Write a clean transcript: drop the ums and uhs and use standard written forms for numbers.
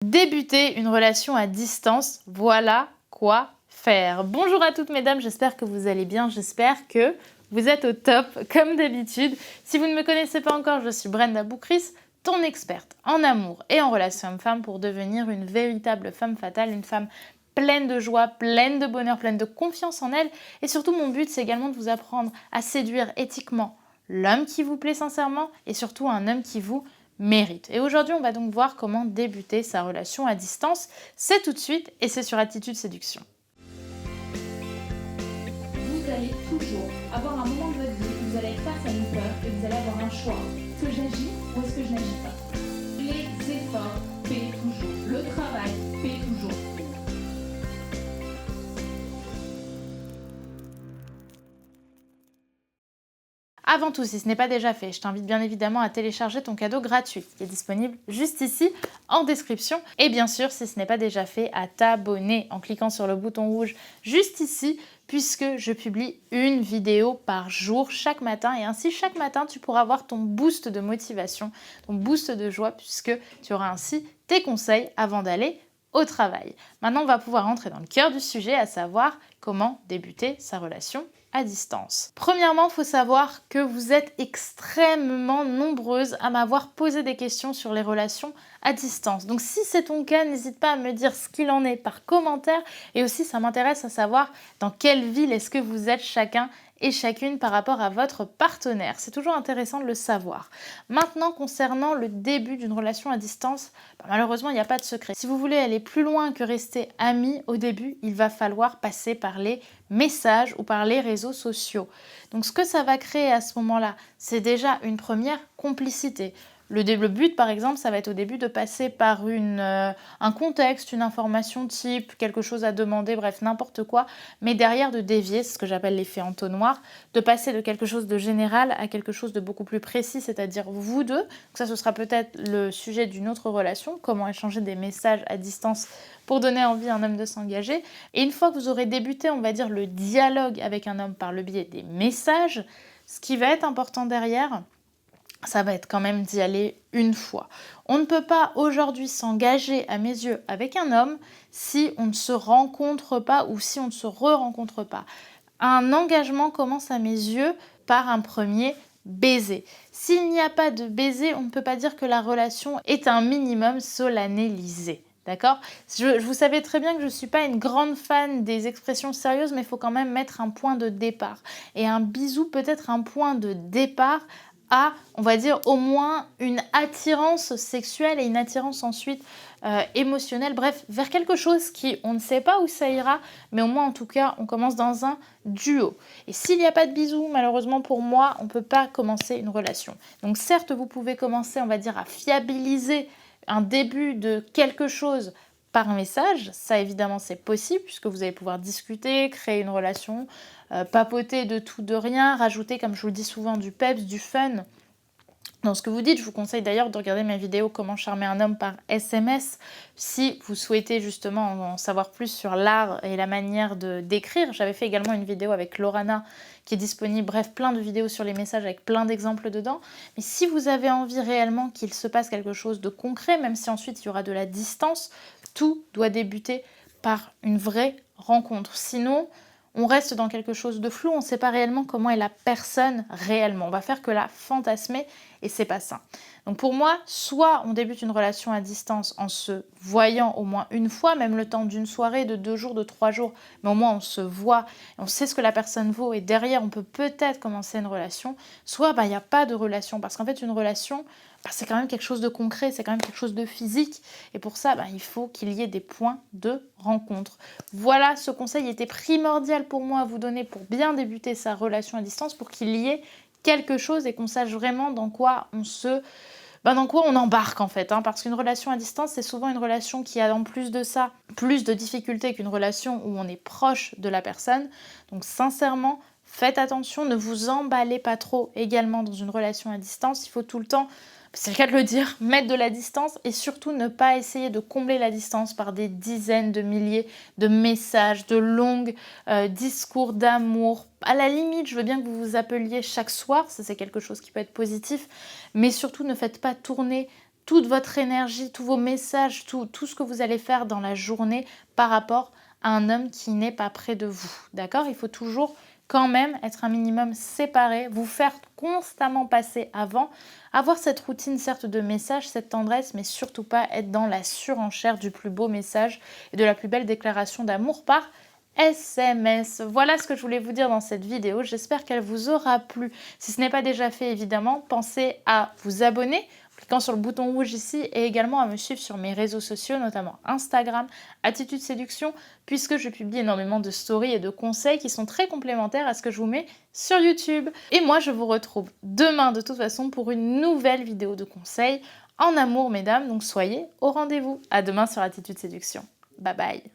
Débuter une relation à distance, voilà quoi faire. Bonjour à toutes mesdames, j'espère que vous allez bien, j'espère que vous êtes au top comme d'habitude. Si vous ne me connaissez pas encore, je suis Brenda Boukris, ton experte en amour et en relation homme-femme pour devenir une véritable femme fatale, une femme pleine de joie, pleine de bonheur, pleine de confiance en elle. Et surtout, mon but, c'est également de vous apprendre à séduire éthiquement l'homme qui vous plaît sincèrement et surtout un homme qui vous mérite. Et aujourd'hui, on va donc voir comment débuter sa relation à distance. C'est tout de suite et c'est sur Attitude Séduction. Vous allez toujours avoir un moment de votre vie où vous allez être face à une peur et vous allez avoir un choix. Est-ce que j'agis ou est-ce que je n'agis pas? Les efforts paient toujours. Le travail paie toujours. Avant tout, si ce n'est pas déjà fait, je t'invite bien évidemment à télécharger ton cadeau gratuit qui est disponible juste ici en description. Et bien sûr, si ce n'est pas déjà fait, à t'abonner en cliquant sur le bouton rouge juste ici, puisque je publie une vidéo par jour chaque matin. Et ainsi, chaque matin, tu pourras avoir ton boost de motivation, ton boost de joie, puisque tu auras ainsi tes conseils avant d'aller au travail. Maintenant, on va pouvoir entrer dans le cœur du sujet, à savoir comment débuter sa relation à distance. Premièrement, il faut savoir que vous êtes extrêmement nombreuses à m'avoir posé des questions sur les relations à distance. Donc si c'est ton cas, n'hésite pas à me dire ce qu'il en est par commentaire. Et aussi, ça m'intéresse à savoir dans quelle ville est-ce que vous êtes chacun et chacune par rapport à votre partenaire. C'est toujours intéressant de le savoir. Maintenant, concernant le début d'une relation à distance, malheureusement, il n'y a pas de secret. Si vous voulez aller plus loin que rester amis au début, il va falloir passer par les messages ou par les réseaux sociaux. Donc ce que ça va créer à ce moment-là, c'est déjà une première complicité. Le but, par exemple, ça va être au début de passer par un contexte, une information type, quelque chose à demander, bref, n'importe quoi, mais derrière de dévier, c'est ce que j'appelle l'effet entonnoir, de passer de quelque chose de général à quelque chose de beaucoup plus précis, c'est-à-dire vous deux. Donc ça, ce sera peut-être le sujet d'une autre relation, comment échanger des messages à distance pour donner envie à un homme de s'engager. Et une fois que vous aurez débuté, on va dire, le dialogue avec un homme par le biais des messages, ce qui va être important derrière, ça va être quand même d'y aller une fois. On ne peut pas aujourd'hui s'engager à mes yeux avec un homme si on ne se rencontre pas ou si on ne se re-rencontre pas. Un engagement commence à mes yeux par un premier baiser. S'il n'y a pas de baiser, on ne peut pas dire que la relation est un minimum solennalisé. D'accord ? Vous savez très bien que je ne suis pas une grande fan des expressions sérieuses, mais il faut quand même mettre un point de départ. Et un bisou peut être un point de départ à, on va dire, au moins une attirance sexuelle et une attirance ensuite émotionnelle, bref, vers quelque chose qui, on ne sait pas où ça ira, mais au moins en tout cas, on commence dans un duo. Et s'il n'y a pas de bisous, malheureusement pour moi, on ne peut pas commencer une relation. Donc certes, vous pouvez commencer, on va dire, à fiabiliser un début de quelque chose par message, ça évidemment c'est possible puisque vous allez pouvoir discuter, créer une relation, papoter de tout, de rien, rajouter, comme je vous le dis souvent, du peps, du fun dans ce que vous dites. Je vous conseille d'ailleurs de regarder ma vidéo Comment charmer un homme par SMS si vous souhaitez justement en savoir plus sur l'art et la manière de d'écrire. J'avais fait également une vidéo avec Lorana qui est disponible, bref, plein de vidéos sur les messages avec plein d'exemples dedans. Mais si vous avez envie réellement qu'il se passe quelque chose de concret, même si ensuite il y aura de la distance, tout doit débuter par une vraie rencontre. Sinon, on reste dans quelque chose de flou, on ne sait pas réellement comment est la personne réellement. On va faire que la fantasmer et c'est pas ça. Donc pour moi, soit on débute une relation à distance en se voyant au moins une fois, même le temps d'une soirée, de 2 jours, de 3 jours, mais au moins on se voit, on sait ce que la personne vaut et derrière on peut peut-être commencer une relation, soit il n'y a pas de relation parce qu'en fait une relation, c'est quand même quelque chose de concret, c'est quand même quelque chose de physique et pour ça il faut qu'il y ait des points de rencontre. Voilà, ce conseil était primordial pour moi à vous donner pour bien débuter sa relation à distance, pour qu'il y ait quelque chose et qu'on sache vraiment dans quoi on embarque en fait, parce qu'une relation à distance, c'est souvent une relation qui a en plus de ça, plus de difficultés qu'une relation où on est proche de la personne. Donc sincèrement, faites attention, ne vous emballez pas trop également dans une relation à distance. Il faut tout le temps, c'est le cas de le dire, mettre de la distance et surtout ne pas essayer de combler la distance par des dizaines de milliers de messages, de longs discours d'amour. À la limite, je veux bien que vous vous appeliez chaque soir, ça c'est quelque chose qui peut être positif, mais surtout ne faites pas tourner toute votre énergie, tous vos messages, tout ce que vous allez faire dans la journée par rapport à un homme qui n'est pas près de vous. D'accord? Il faut toujours quand même être un minimum séparé, vous faire constamment passer avant, avoir cette routine certes de messages, cette tendresse, mais surtout pas être dans la surenchère du plus beau message et de la plus belle déclaration d'amour par SMS. Voilà ce que je voulais vous dire dans cette vidéo. J'espère qu'elle vous aura plu. Si ce n'est pas déjà fait, évidemment, pensez à vous abonner en cliquant sur le bouton rouge ici et également à me suivre sur mes réseaux sociaux, notamment Instagram, Attitude Séduction, puisque je publie énormément de stories et de conseils qui sont très complémentaires à ce que je vous mets sur YouTube. Et moi, je vous retrouve demain de toute façon pour une nouvelle vidéo de conseils en amour, mesdames. Donc soyez au rendez-vous. À demain sur Attitude Séduction. Bye bye.